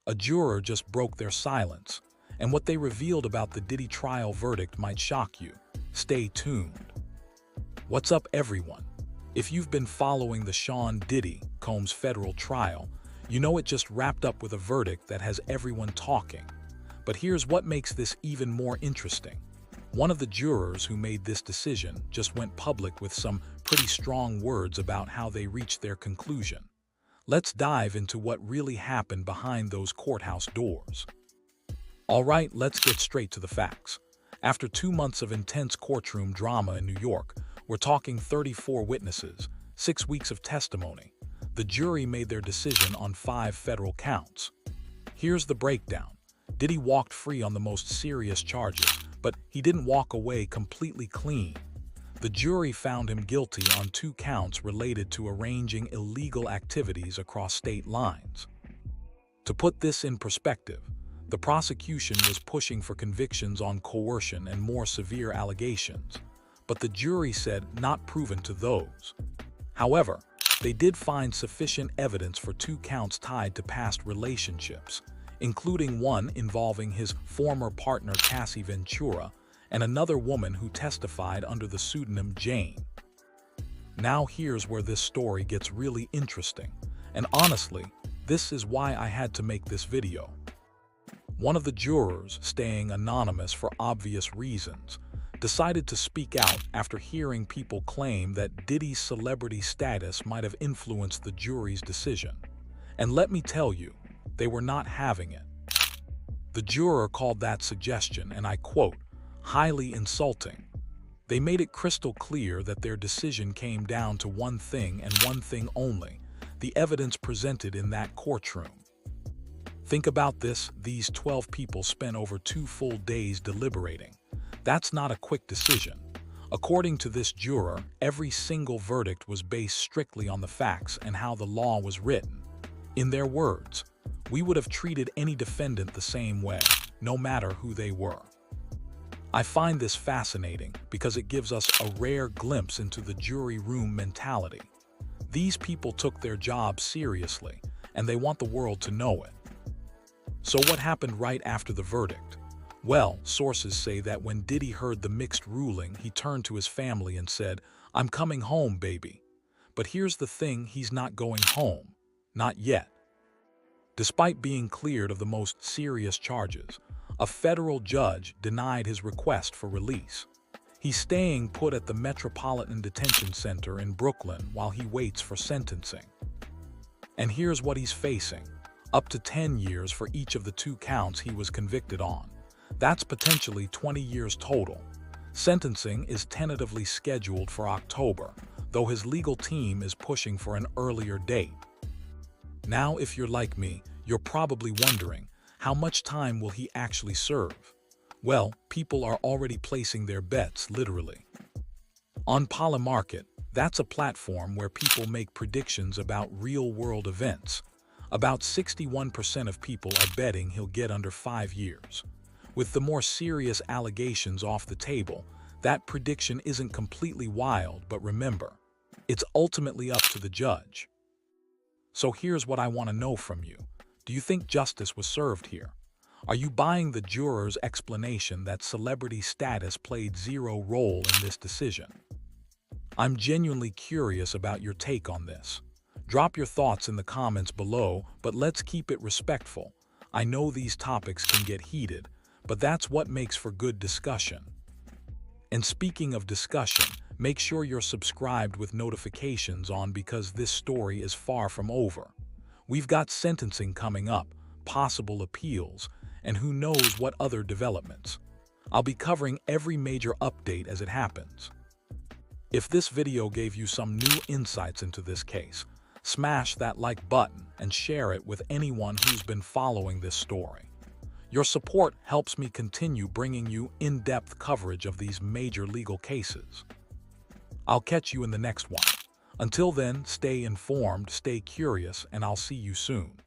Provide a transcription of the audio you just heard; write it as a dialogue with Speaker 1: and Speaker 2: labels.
Speaker 1: A juror just broke their silence, and what they revealed about the Diddy trial verdict might shock you. Stay tuned. What's up, everyone? If you've been following the Sean Diddy Combs federal trial, you know it just wrapped up with a verdict that has everyone talking. But here's what makes this even more interesting. One of the jurors who made this decision just went public with some pretty strong words about how they reached their conclusion. Let's dive into what really happened behind those courthouse doors. All right, let's get straight to the facts. After 2 months of intense courtroom drama in New York, we're talking 34 witnesses, 6 weeks of testimony. The jury made their decision on 5 federal counts. Here's the breakdown. Diddy walked free on the most serious charges, but he didn't walk away completely clean. The jury found him guilty on 2 counts related to arranging illegal activities across state lines. To put this in perspective, the prosecution was pushing for convictions on coercion and more severe allegations, but the jury said not proven to those. However, they did find sufficient evidence for 2 counts tied to past relationships, including one involving his former partner Cassie Ventura and another woman who testified under the pseudonym Jane. Now here's where this story gets really interesting, and honestly, this is why I had to make this video. One of the jurors, staying anonymous for obvious reasons, decided to speak out after hearing people claim that Diddy's celebrity status might have influenced the jury's decision. And let me tell you, they were not having it. The juror called that suggestion, and I quote, highly insulting. They made it crystal clear that their decision came down to one thing and one thing only, the evidence presented in that courtroom. Think about this, these 12 people spent over 2 full days deliberating. That's not a quick decision. According to this juror, every single verdict was based strictly on the facts and how the law was written. In their words, we would have treated any defendant the same way, no matter who they were. I find this fascinating because it gives us a rare glimpse into the jury room mentality. These people took their job seriously, and they want the world to know it. So what happened right after the verdict? Well, sources say that when Diddy heard the mixed ruling, he turned to his family and said, "I'm coming home, baby." But here's the thing, he's not going home. Not yet. Despite being cleared of the most serious charges, a federal judge denied his request for release. He's staying put at the Metropolitan Detention Center in Brooklyn while he waits for sentencing. And here's what he's facing: up to 10 years for each of the 2 counts he was convicted on. That's potentially 20 years total. Sentencing is tentatively scheduled for October, though his legal team is pushing for an earlier date. Now, if you're like me, you're probably wondering, how much time will he actually serve? Well, people are already placing their bets, literally. On Polymarket, that's a platform where people make predictions about real-world events. About 61% of people are betting he'll get under 5 years. With the more serious allegations off the table, that prediction isn't completely wild, but remember, it's ultimately up to the judge. So here's what I want to know from you. Do you think justice was served here? Are you buying the juror's explanation that celebrity status played zero role in this decision? I'm genuinely curious about your take on this. Drop your thoughts in the comments below, but let's keep it respectful. I know these topics can get heated, but that's what makes for good discussion. And speaking of discussion, make sure you're subscribed with notifications on because this story is far from over. We've got sentencing coming up, possible appeals, and who knows what other developments. I'll be covering every major update as it happens. If this video gave you some new insights into this case, smash that like button and share it with anyone who's been following this story. Your support helps me continue bringing you in-depth coverage of these major legal cases. I'll catch you in the next one. Until then, stay informed, stay curious, and I'll see you soon.